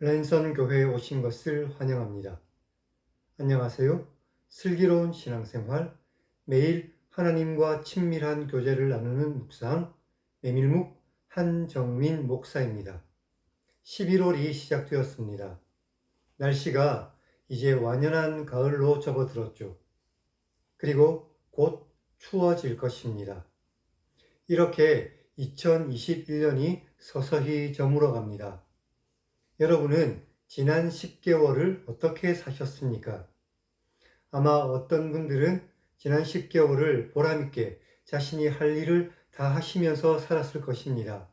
랜선 교회에 오신 것을 환영합니다. 안녕하세요. 슬기로운 신앙생활, 매일 하나님과 친밀한 교제를 나누는 묵상, 메밀묵 한정민 목사입니다. 11월이 시작되었습니다. 날씨가 이제 완연한 가을로 접어들었죠. 그리고 곧 추워질 것입니다. 이렇게 2021년이 서서히 저물어 갑니다. 여러분은 지난 10개월을 어떻게 사셨습니까? 아마 어떤 분들은 지난 10개월을 보람있게 자신이 할 일을 다 하시면서 살았을 것입니다.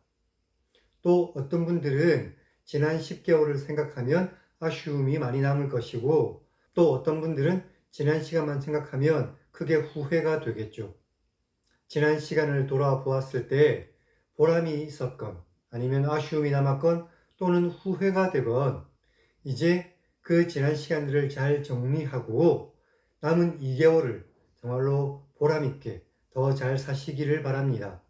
또 어떤 분들은 지난 10개월을 생각하면 아쉬움이 많이 남을 것이고, 또 어떤 분들은 지난 시간만 생각하면 크게 후회가 되겠죠. 지난 시간을 돌아보았을 때 보람이 있었건 아니면 아쉬움이 남았건 또는 후회가 되건 이제 그 지난 시간들을 잘 정리하고 남은 2개월을 정말로 보람있게 더 잘 사시기를 바랍니다.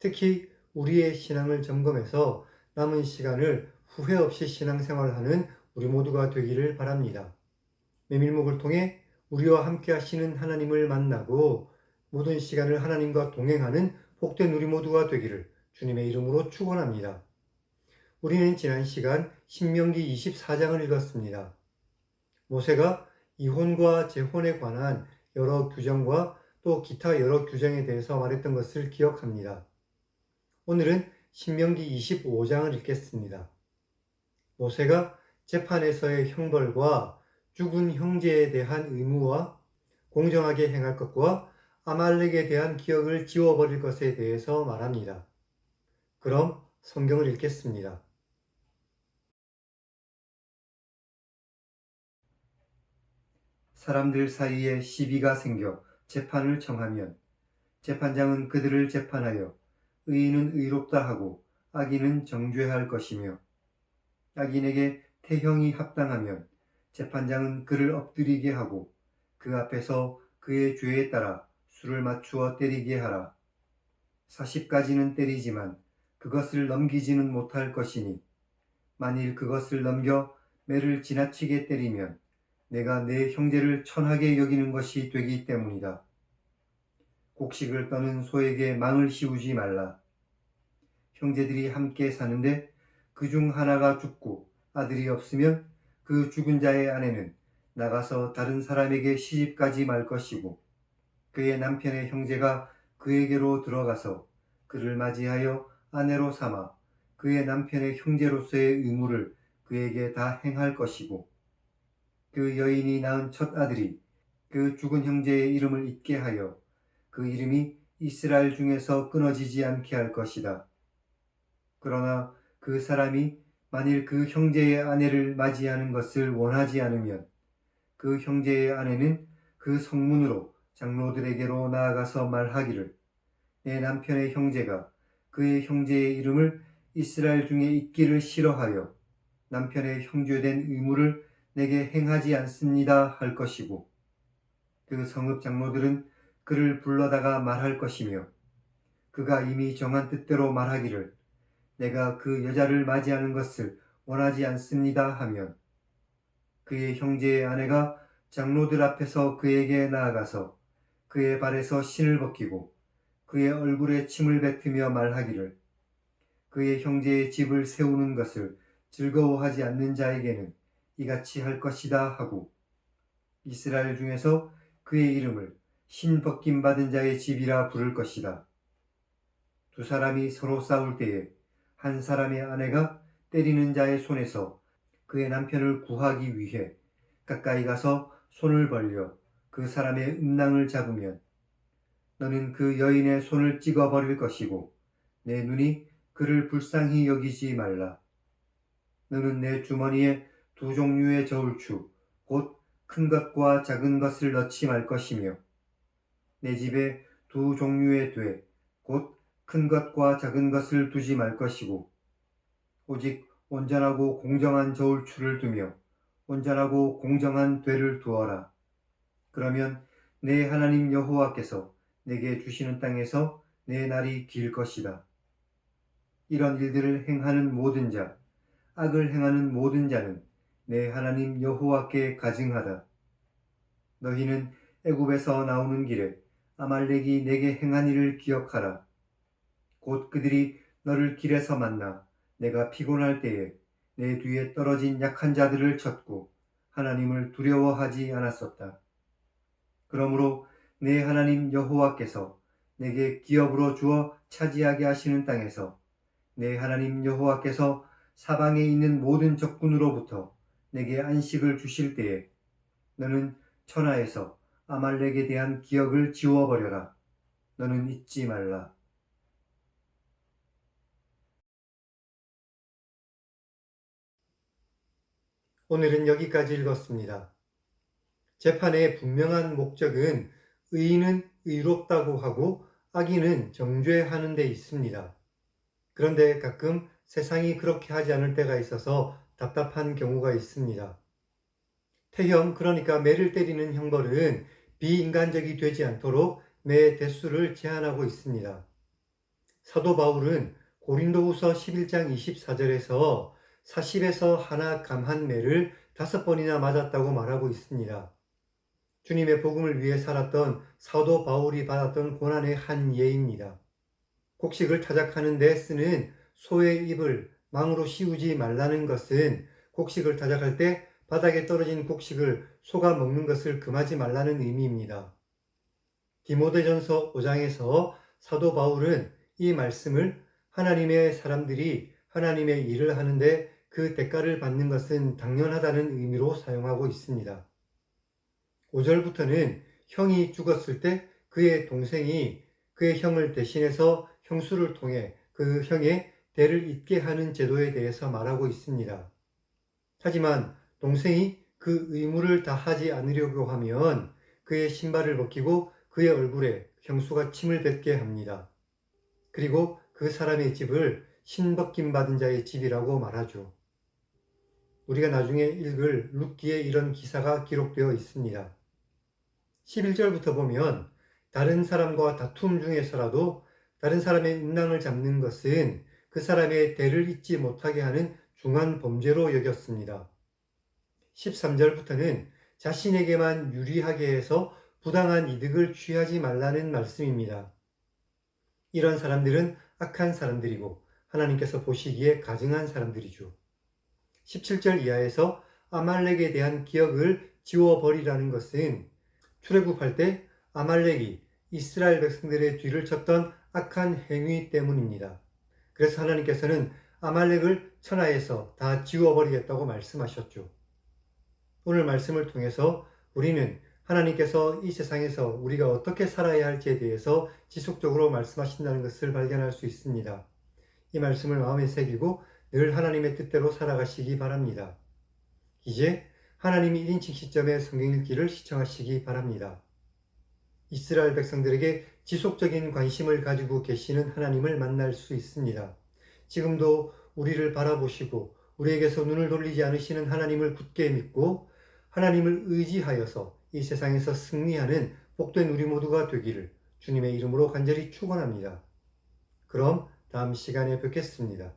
특히 우리의 신앙을 점검해서 남은 시간을 후회 없이 신앙생활하는 우리 모두가 되기를 바랍니다. 메밀묵을 통해 우리와 함께 하시는 하나님을 만나고 모든 시간을 하나님과 동행하는 복된 우리 모두가 되기를 주님의 이름으로 축원합니다. 우리는 지난 시간 신명기 24장을 읽었습니다. 모세가 이혼과 재혼에 관한 여러 규정과 또 기타 여러 규정에 대해서 말했던 것을 기억합니다. 오늘은 신명기 25장을 읽겠습니다. 모세가 재판에서의 형벌과 죽은 형제에 대한 의무와 공정하게 행할 것과 아말렉에 대한 기억을 지워버릴 것에 대해서 말합니다. 그럼 성경을 읽겠습니다. 사람들 사이에 시비가 생겨 재판을 청하면 재판장은 그들을 재판하여 의인은 의롭다 하고 악인은 정죄할 것이며, 악인에게 태형이 합당하면 재판장은 그를 엎드리게 하고 그 앞에서 그의 죄에 따라 수를 맞추어 때리게 하라. 40가지는 때리지만 그것을 넘기지는 못할 것이니 만일 그것을 넘겨 매를 지나치게 때리면 내가 내 형제를 천하게 여기는 것이 되기 때문이다. 곡식을 떠는 소에게 망을 씌우지 말라. 형제들이 함께 사는데 그중 하나가 죽고 아들이 없으면 그 죽은 자의 아내는 나가서 다른 사람에게 시집가지 말 것이고, 그의 남편의 형제가 그에게로 들어가서 그를 맞이하여 아내로 삼아 그의 남편의 형제로서의 의무를 그에게 다 행할 것이고, 그 여인이 낳은 첫 아들이 그 죽은 형제의 이름을 잊게 하여 그 이름이 이스라엘 중에서 끊어지지 않게 할 것이다. 그러나 그 사람이 만일 그 형제의 아내를 맞이하는 것을 원하지 않으면 그 형제의 아내는 그 성문으로 장로들에게로 나아가서 말하기를, 내 남편의 형제가 그의 형제의 이름을 이스라엘 중에 잊기를 싫어하여 남편의 형제된 의무를 내게 행하지 않습니다 할 것이고, 그 성읍 장로들은 그를 불러다가 말할 것이며, 그가 이미 정한 뜻대로 말하기를 내가 그 여자를 맞이하는 것을 원하지 않습니다 하면 그의 형제의 아내가 장로들 앞에서 그에게 나아가서 그의 발에서 신을 벗기고 그의 얼굴에 침을 뱉으며 말하기를, 그의 형제의 집을 세우는 것을 즐거워하지 않는 자에게는 이같이 할 것이다 하고, 이스라엘 중에서 그의 이름을 신 벗김 받은 자의 집이라 부를 것이다. 두 사람이 서로 싸울 때에 한 사람의 아내가 때리는 자의 손에서 그의 남편을 구하기 위해 가까이 가서 손을 벌려 그 사람의 음낭을 잡으면 너는 그 여인의 손을 찍어버릴 것이고 내 눈이 그를 불쌍히 여기지 말라. 너는 내 주머니에 두 종류의 저울추 곧 큰 것과 작은 것을 넣지 말 것이며 내 집에 두 종류의 돼 곧 큰 것과 작은 것을 두지 말 것이고 오직 온전하고 공정한 저울추를 두며 온전하고 공정한 되를 두어라. 그러면 내 하나님 여호와께서 내게 주시는 땅에서 내 날이 길 것이다. 이런 일들을 행하는 모든 자, 악을 행하는 모든 자는 내 하나님 여호와께 가증하다. 너희는 애굽에서 나오는 길에 아말렉이 내게 행한 일을 기억하라. 곧 그들이 너를 길에서 만나 내가 피곤할 때에 내 뒤에 떨어진 약한 자들을 쳤고 하나님을 두려워하지 않았었다. 그러므로 내 하나님 여호와께서 내게 기업으로 주어 차지하게 하시는 땅에서 내 하나님 여호와께서 사방에 있는 모든 적군으로부터 내게 안식을 주실 때에 너는 천하에서 아말렉에 대한 기억을 지워버려라. 너는 잊지 말라. 오늘은 여기까지 읽었습니다. 재판의 분명한 목적은 의인은 의롭다고 하고 악인은 정죄하는 데 있습니다. 그런데 가끔 세상이 그렇게 하지 않을 때가 있어서 답답한 경우가 있습니다. 태형, 그러니까 매를 때리는 형벌은 비인간적이 되지 않도록 매 대수를 제한하고 있습니다. 사도 바울은 고린도후서 11장 24절에서 40에서 하나 감한 매를 5번이나 맞았다고 말하고 있습니다. 주님의 복음을 위해 살았던 사도 바울이 받았던 고난의 한 예입니다. 곡식을 타작하는 데 쓰는 소의 입을 망으로 씌우지 말라는 것은 곡식을 타작할 때 바닥에 떨어진 곡식을 소가 먹는 것을 금하지 말라는 의미입니다. 디모데전서 5장에서 사도 바울은 이 말씀을 하나님의 사람들이 하나님의 일을 하는데 그 대가를 받는 것은 당연하다는 의미로 사용하고 있습니다. 5절부터는 형이 죽었을 때 그의 동생이 그의 형을 대신해서 형수를 통해 그 형의 대를 잇게 하는 제도에 대해서 말하고 있습니다. 하지만 동생이 그 의무를 다하지 않으려고 하면 그의 신발을 벗기고 그의 얼굴에 형수가 침을 뱉게 합니다. 그리고 그 사람의 집을 신벗김 받은 자의 집이라고 말하죠. 우리가 나중에 읽을 룻기에 이런 기사가 기록되어 있습니다. 11절부터 보면 다른 사람과 다툼 중에서라도 다른 사람의 음낭을 잡는 것은 그 사람의 대를 잇지 못하게 하는 중한 범죄로 여겼습니다. 13절부터는 자신에게만 유리하게 해서 부당한 이득을 취하지 말라는 말씀입니다. 이런 사람들은 악한 사람들이고 하나님께서 보시기에 가증한 사람들이죠. 17절 이하에서 아말렉에 대한 기억을 지워버리라는 것은 출애굽할 때 아말렉이 이스라엘 백성들의 뒤를 쳤던 악한 행위 때문입니다. 그래서 하나님께서는 아말렉을 천하에서 다 지워버리겠다고 말씀하셨죠. 오늘 말씀을 통해서 우리는 하나님께서 이 세상에서 우리가 어떻게 살아야 할지에 대해서 지속적으로 말씀하신다는 것을 발견할 수 있습니다. 이 말씀을 마음에 새기고 늘 하나님의 뜻대로 살아가시기 바랍니다. 이제 하나님이 1인칭 시점의 성경 읽기를 시청하시기 바랍니다. 이스라엘 백성들에게 지속적인 관심을 가지고 계시는 하나님을 만날 수 있습니다. 지금도 우리를 바라보시고 우리에게서 눈을 돌리지 않으시는 하나님을 굳게 믿고 하나님을 의지하여서 이 세상에서 승리하는 복된 우리 모두가 되기를 주님의 이름으로 간절히 축원합니다. 그럼 다음 시간에 뵙겠습니다.